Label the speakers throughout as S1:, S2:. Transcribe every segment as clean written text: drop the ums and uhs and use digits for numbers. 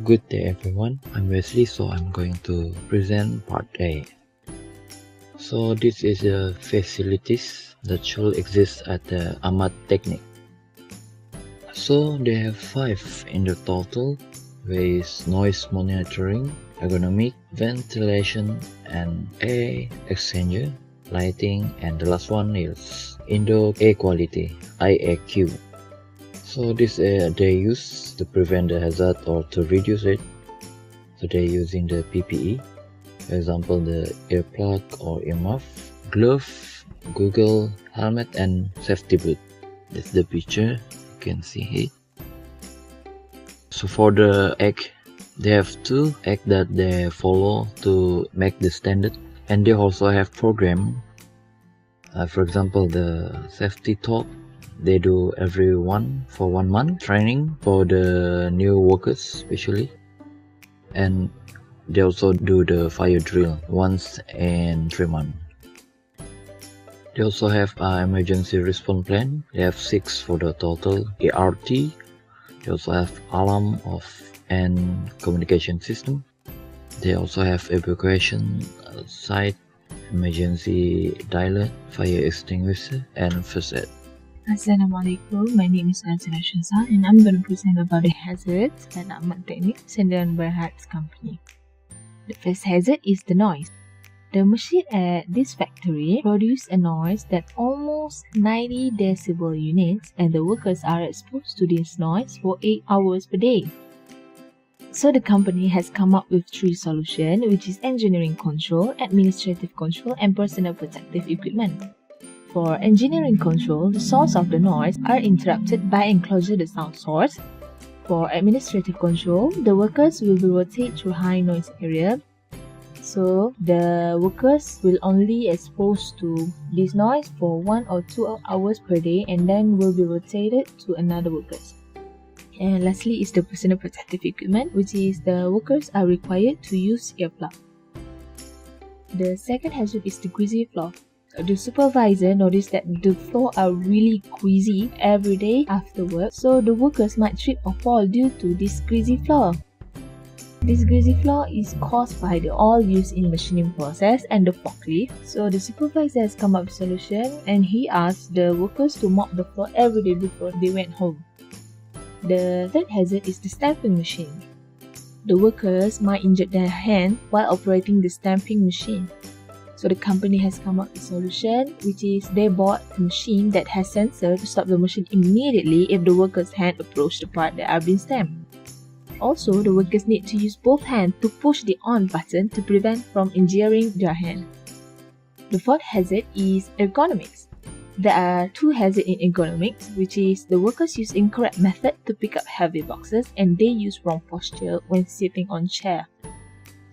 S1: Good day everyone, I'm Wesley, so I'm going to present part A. So this is the facilities that should exist at the Amat Teknik. So they have 5 in the total, with noise monitoring, ergonomic, ventilation, and air exchanger, lighting, and the last one is indoor air quality, IAQ. So this they use to prevent the hazard or to reduce it. So they're using the PPE, for example the earplug or earmuff, glove, Google helmet, and safety boot. That's the picture, you can see it. So for the act, they have 2 acts that they follow to make the standard, and they also have program. For example, the safety talk they do every 1 month training for the new workers especially, and they also do the fire drill once in 3 months. They also have an emergency response plan. They have 6 for the total ART. They also have alarm off and communication system. They also have evacuation site, emergency dialer, fire extinguisher, and first aid.
S2: Assalamualaikum, my name is Azra Shazah and I'm going to present about the hazards at Amat Teknik Sdn company. The first hazard is the noise. The machine at this factory produce a noise that almost 90 decibel units, and the workers are exposed to this noise for 8 hours per day. So the company has come up with 3 solutions, which is engineering control, administrative control, and personal protective equipment. For engineering control, the source of the noise are interrupted by enclosure the sound source. For administrative control, the workers will be rotated through high noise area. So the workers will only exposed to this noise for 1 or 2 hours per day and then will be rotated to another workers. And lastly is the personal protective equipment, which is the workers are required to use earplug. The second hazard is the greasy floor. The supervisor noticed that the floor are really greasy every day after work, so the workers might trip or fall due to this greasy floor. This greasy floor is caused by the oil used in machining process and the forklift. So the supervisor has come up with a solution and he asked the workers to mop the floor every day before they went home. The third hazard is the stamping machine. The workers might injure their hand while operating the stamping machine. So the company has come up with a solution, which is they bought a machine that has sensor to stop the machine immediately if the worker's hand approach the part that are being stamped. Also, the workers need to use both hands to push the on button to prevent from injuring their hand. The fourth hazard is ergonomics. There are 2 hazards in ergonomics, which is the workers use incorrect method to pick up heavy boxes and they use wrong posture when sitting on chair.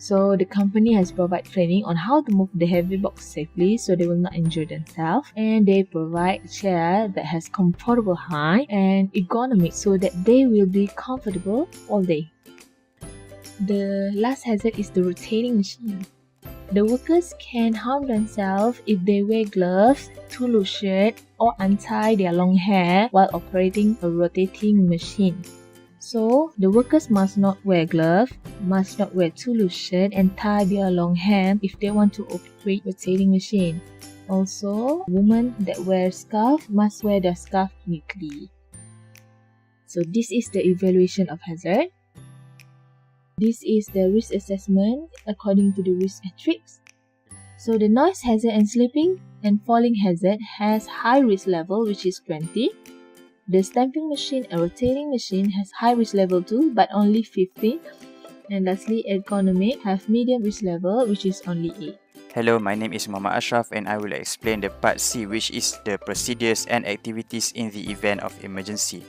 S2: So the company has provided training on how to move the heavy box safely so they will not injure themselves, and they provide a chair that has comfortable height and ergonomic so that they will be comfortable all day. The last hazard is the rotating machine. The workers can harm themselves if they wear gloves, too loose shirt, or untie their long hair while operating a rotating machine. So, the workers must not wear gloves, must not wear too loose shirt and tie their long hair if they want to operate rotating machine. Also, women that wear scarf must wear their scarf neatly. So, this is the evaluation of hazard. This is the risk assessment according to the risk matrix. So, the noise hazard and slipping and falling hazard has high risk level, which is 20. The stamping machine and rotating machine has high risk level 2 but only 15. And lastly, ergonomic have medium risk level, which is only 8.
S3: Hello, my name is Muhammad Ashraf and I will explain the part C, which is the procedures and activities in the event of emergency.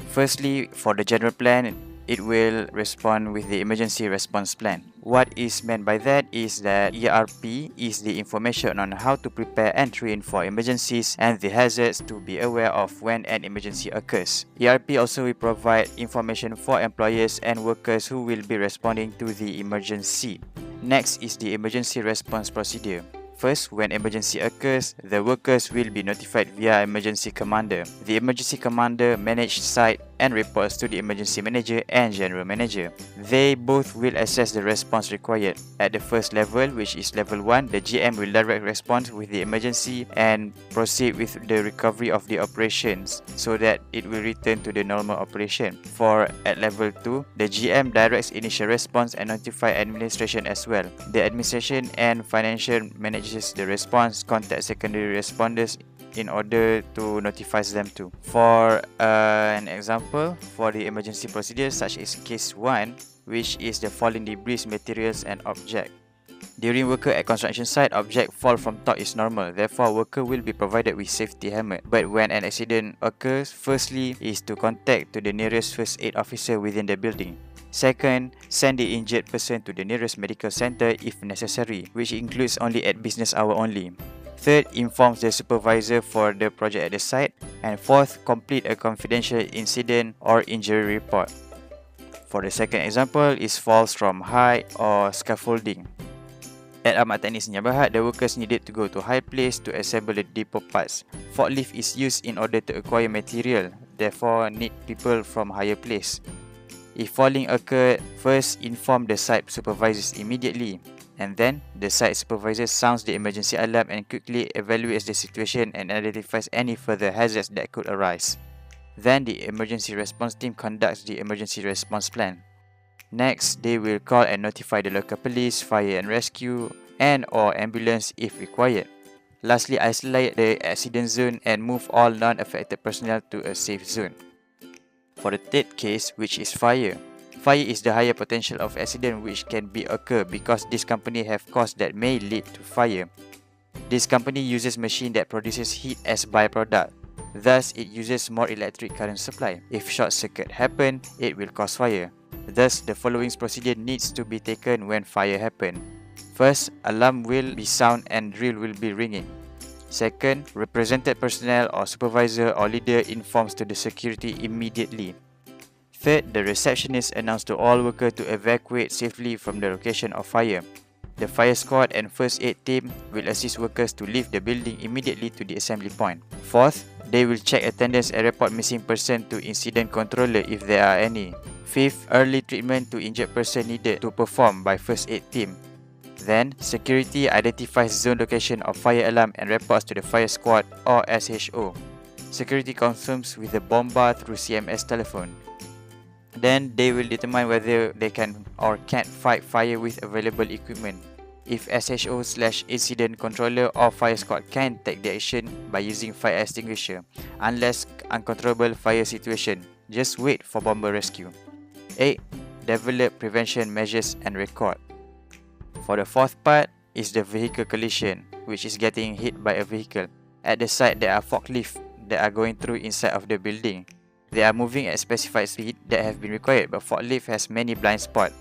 S3: Firstly, for the general plan, it will respond with the emergency response plan. What is meant by that is that ERP is the information on how to prepare and train for emergencies and the hazards to be aware of when an emergency occurs. ERP also will provide information for employers and workers who will be responding to the emergency. Next is the emergency response procedure. First, when emergency occurs, the workers will be notified via emergency commander. The emergency commander manages site and reports to the emergency manager and general manager. They both will assess the response required. At the first level, which is level 1, the GM will direct response with the emergency and proceed with the recovery of the operations so that it will return to the normal operation. For at level 2, the GM directs initial response and notify administration as well. The administration and financial manages the response, contact secondary responders in order to notify them too. For an example, for the emergency procedures such as case 1, which is the falling debris, materials and object. During worker at construction site, object fall from top is normal. Therefore, worker will be provided with safety helmet. But when an accident occurs, firstly is to contact to the nearest first aid officer within the building. Second, send the injured person to the nearest medical center if necessary, which includes only at business hour only. Third, informs the supervisor for the project at the site. And fourth, complete a confidential incident or injury report. For the second example is falls from height or scaffolding. At Amat Teknik Sdn, the workers needed to go to high place to assemble the depot parts. Forklift is used in order to acquire material, therefore need people from higher place. If falling occurred, first inform the site supervisors immediately, and then the site supervisor sounds the emergency alarm and quickly evaluates the situation and identifies any further hazards that could arise. Then the emergency response team conducts the emergency response plan. Next, they will call and notify the local police, fire and rescue, and or ambulance if required. Lastly, isolate the accident zone and move all non-affected personnel to a safe zone. For the third case, which is fire. Fire is the higher potential of accident which can be occur because this company have cause that may lead to fire. This company uses machine that produces heat as byproduct. Thus, it uses more electric current supply. If short circuit happen, it will cause fire. Thus, the following procedure needs to be taken when fire happen. First, alarm will be sound and drill will be ringing. Second, represented personnel or supervisor or leader informs to the security immediately. Third, the receptionist announced to all workers to evacuate safely from the location of fire. The fire squad and first aid team will assist workers to leave the building immediately to the assembly point. Fourth, they will check attendance and report missing person to incident controller if there are any. Fifth, early treatment to injured person needed to perform by first aid team. Then, security identifies zone location of fire alarm and reports to the fire squad or SHO. Security confirms with the bomba through CMS telephone. Then, they will determine whether they can or can't fight fire with available equipment. If SHO/incident controller or fire squad can take the action by using fire extinguisher, unless uncontrollable fire situation, just wait for bomber rescue. 8. Develop prevention measures and record. For the fourth part is the vehicle collision, which is getting hit by a vehicle. At the site, there are forklifts that are going through inside of the building. They are moving at specified speed that have been required, but forklift has many blind spots,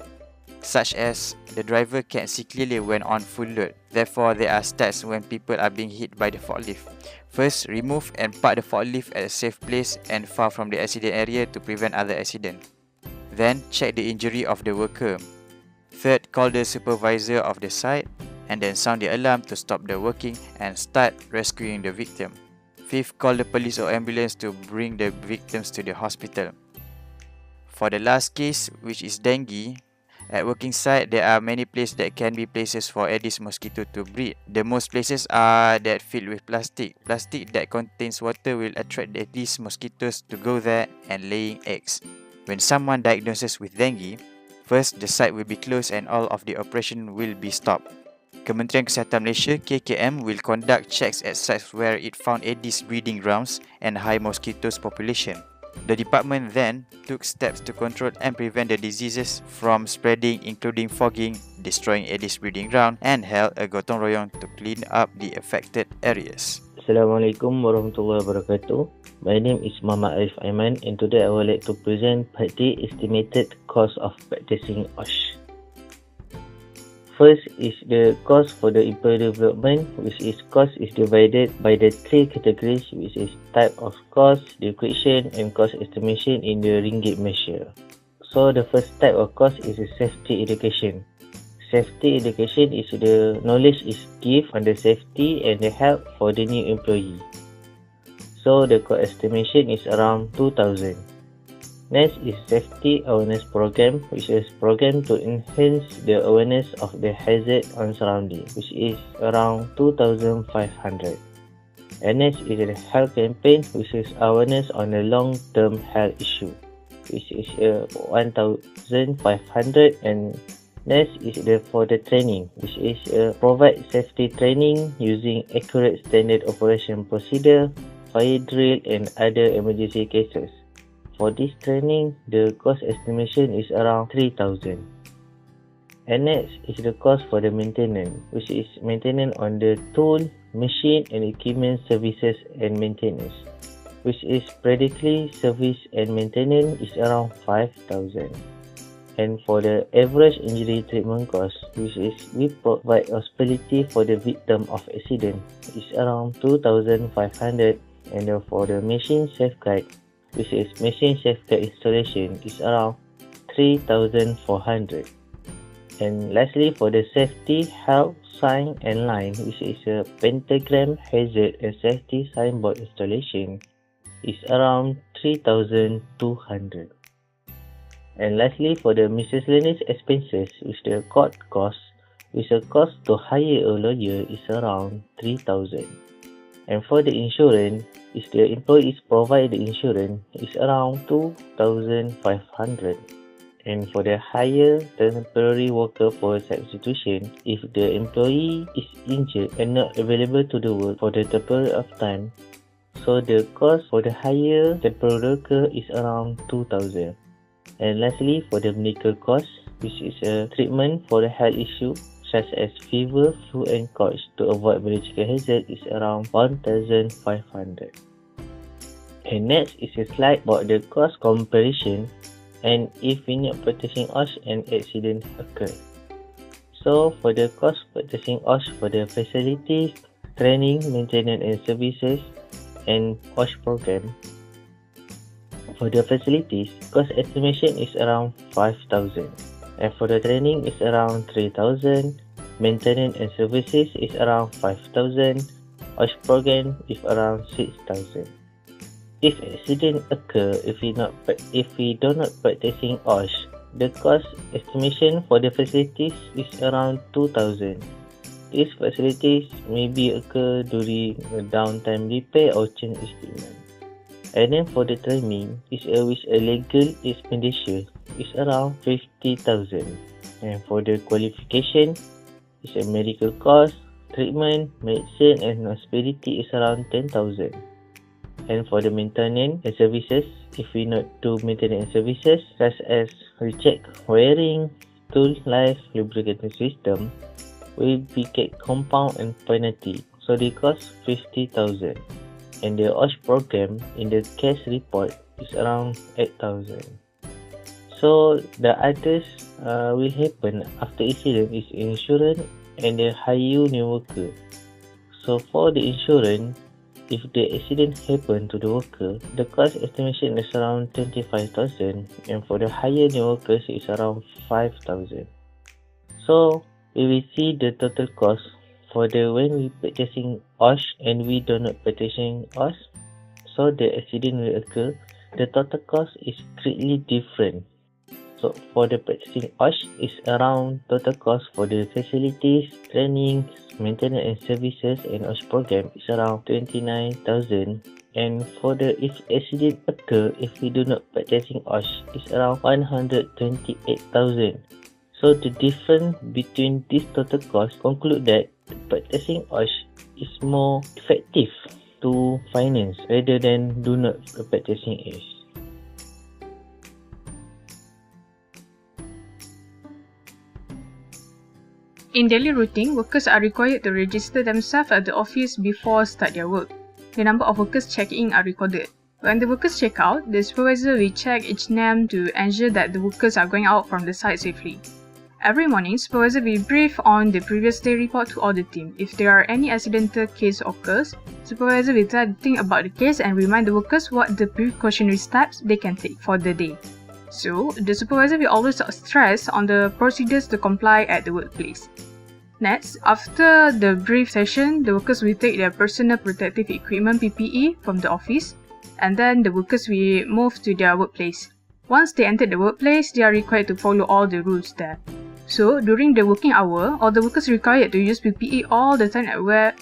S3: such as the driver can't see clearly when on full load. Therefore, there are stats when people are being hit by the forklift. First, remove and park the forklift at a safe place and far from the accident area to prevent other accidents. Then, check the injury of the worker. Third, call the supervisor of the site and then sound the alarm to stop the working and start rescuing the victim. Fifth, call the police or ambulance to bring the victims to the hospital. For the last case, which is dengue, at working site, there are many places that can be places for Aedes mosquito to breed. The most places are that filled with plastic. Plastic that contains water will attract these mosquitoes to go there and laying eggs. When someone diagnoses with dengue, first the site will be closed and all of the operation will be stopped. Kementerian Kesihatan Malaysia (KKM) will conduct checks at sites where it found Aedes breeding grounds and high mosquitoes population. The department then took steps to control and prevent the diseases from spreading, including fogging, destroying Aedes breeding ground, and held a gotong royong to clean up the affected areas.
S4: Assalamualaikum warahmatullahi wabarakatuh. My name is Muhammad Arif Aiman, and today I would like to present Part D estimated cost of practicing OSH. First is the cost for the employee development, which is cost is divided by the three categories, which is type of cost, depreciation, and cost estimation in the ringgit measure. So the first type of cost is a safety education. Safety education is the knowledge is given on the safety and the help for the new employee. So the cost estimation is around 2,000. Next is Safety Awareness Program, which is programmed to enhance the awareness of the hazard on surrounding, which is around 2,500. And next is the Health Campaign, which is awareness on the long-term health issue, which is 1,500. And next is for the training, which is provide safety training using accurate standard operation procedure, fire drill and other emergency cases. For this training, the cost estimation is around 3,000. And next is the cost for the maintenance, which is maintenance on the tool, machine and equipment services and maintenance, which is periodically service and maintenance is around 5,000. And for the average injury treatment cost, which is we provide hospitality for the victim of accident, is around 2,500. And for the machine safeguard, which is machine safeguard installation, is around 3,400. And lastly, for the safety help sign and line, which is a pentagram hazard and safety signboard installation, is around 3,200. And lastly, for the miscellaneous expenses, which the court cost, which the cost to hire a lawyer is around 3,000. And for the insurance, if the employees provide the insurance, is around 2,500. And for the hire temporary worker for substitution, if the employee is injured and not available to the work for the temporary of time, so the cost for the hire temporary worker is around 2,000. And lastly, for the medical cost, which is a treatment for the health issue such as fever, flu and cough to avoid biological hazard, is around 1,500. And next is a slide about the cost comparison and if we need purchasing OSH and accident occur. So for the cost purchasing OSH for the facilities, training, maintenance and services and OSH program. For the facilities, cost estimation is around 5,000. And for the training is around 3,000, maintenance and services is around 5,000, OSH program is around 6,000. If accident occur, if we do not practicing OSH, the cost estimation for the facilities is around 2,000. These facilities may be occur during a downtime repair or change equipment. And then for the training, is with a legal expenditure is around 50,000. And for the qualification, is a medical cost, treatment, medicine and hospitality is around 10,000. And for the maintenance and services, if we not do maintenance and services such as recheck wiring, tool life, lubricating system, will be get compound and penalty. So they cost 50,000. And the OSH program in the case report is around 8,000. So the others will happen after incident is insurance and the hire new worker. So for the insurance, if the accident happen to the worker, the cost estimation is around 25,000 and for the hire new workers is around 5,000. So we will see the total cost for the when we purchasing OSH and we do not purchasing OSH. So the accident will occur, the total cost is greatly different. So for the purchasing OSH is around total cost for the facilities, training, maintenance and services and OSH program is around 29,000. And for the if accident occur, if we do not purchasing OSH is around 128,000. So the difference between this total cost conclude that purchasing OSH is more effective to finance rather than do not purchasing OSH.
S5: In daily routine, workers are required to register themselves at the office before start their work. The number of workers checking in are recorded. When the workers check out, the supervisor will check each name to ensure that the workers are going out from the site safely. Every morning, supervisor will brief on the previous day report to all the team. If there are any accidental case occurs, supervisor will try to think about the case and remind the workers what the precautionary steps they can take for the day. So, the supervisor will always stress on the procedures to comply at the workplace. Next, after the brief session, the workers will take their personal protective equipment PPE from the office, and then the workers will move to their workplace. Once they enter the workplace, they are required to follow all the rules there. So, during the working hour, all the workers required to use PPE all the time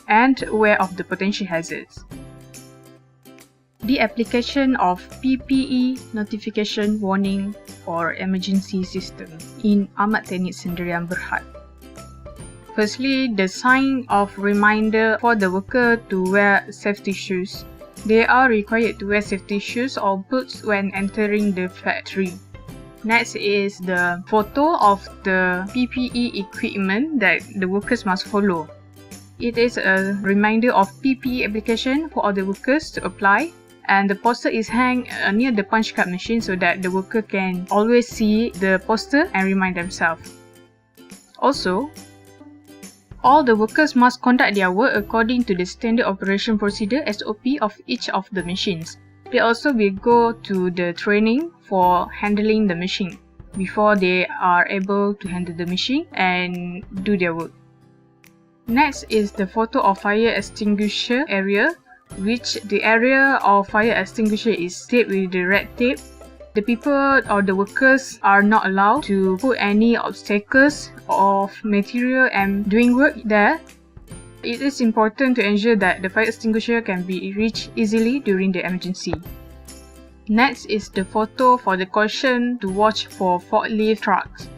S5: and aware of the potential hazards. The application of PPE notification warning for emergency system in Amat Teknik Sdn Berhad. Firstly, the sign of reminder for the worker to wear safety shoes. They are required to wear safety shoes or boots when entering the factory. Next is the photo of the PPE equipment that the workers must follow. It is a reminder of PPE application for all the workers to apply, and the poster is hung near the punch card machine so that the worker can always see the poster and remind themselves. Also, all the workers must conduct their work according to the standard operation procedure SOP of each of the machines. They also will go to the training for handling the machine before they are able to handle the machine and do their work. Next is the photo of fire extinguisher area, which the area of fire extinguisher is taped with the red tape. The people or the workers are not allowed to put any obstacles of material and doing work there. It is important to ensure that the fire extinguisher can be reached easily during the emergency. Next is the photo for the caution to watch for forklift trucks.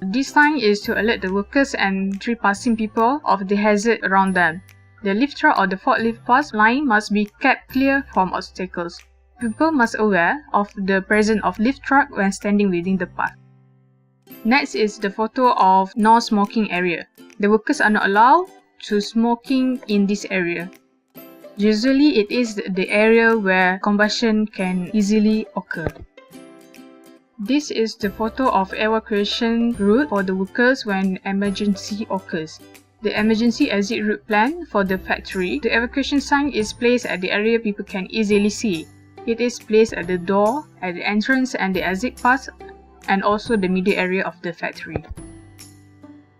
S5: This sign is to alert the workers and passing people of the hazard around them. The lift truck or the forklift pass line must be kept clear from obstacles. People must aware of the presence of lift truck when standing within the path. Next is the photo of no smoking area. The workers are not allowed to smoking in this area. Usually it is the area where combustion can easily occur. This is the photo of evacuation route for the workers when emergency occurs. The emergency exit route plan for the factory. The evacuation sign is placed at the area people can easily see. It is placed at the door, at the entrance and the exit path, and also the middle area of the factory.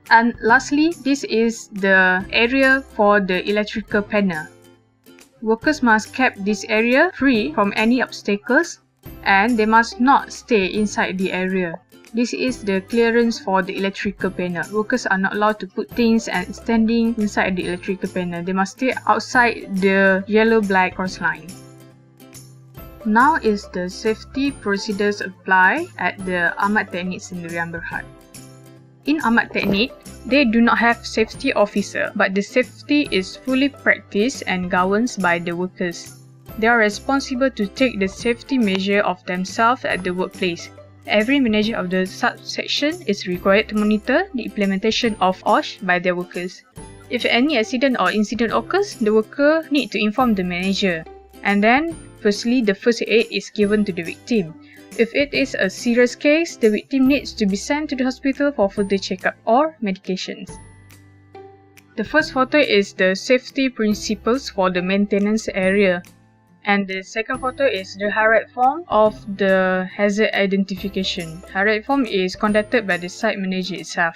S5: And lastly, this is the area for the electrical panel. Workers must keep this area free from any obstacles, and they must not stay inside the area. This is the clearance for the electrical panel. Workers are not allowed to put things and standing inside the electrical panel. They must stay outside the yellow-black cross line. Now is the safety procedures applied at the Amat Teknik Sdn Berhad. In Amat Teknik, they do not have safety officer, but the safety is fully practiced and governed by the workers. They are responsible to take the safety measure of themselves at the workplace. Every manager of the subsection is required to monitor the implementation of OSH by their workers. If any accident or incident occurs, the worker need to inform the manager. And then, firstly, the first aid is given to the victim. If it is a serious case, the victim needs to be sent to the hospital for further checkup or medications. The first photo is the safety principles for the maintenance area. And the second photo is the HARAT form of the hazard identification. HARAT form is conducted by the site manager itself.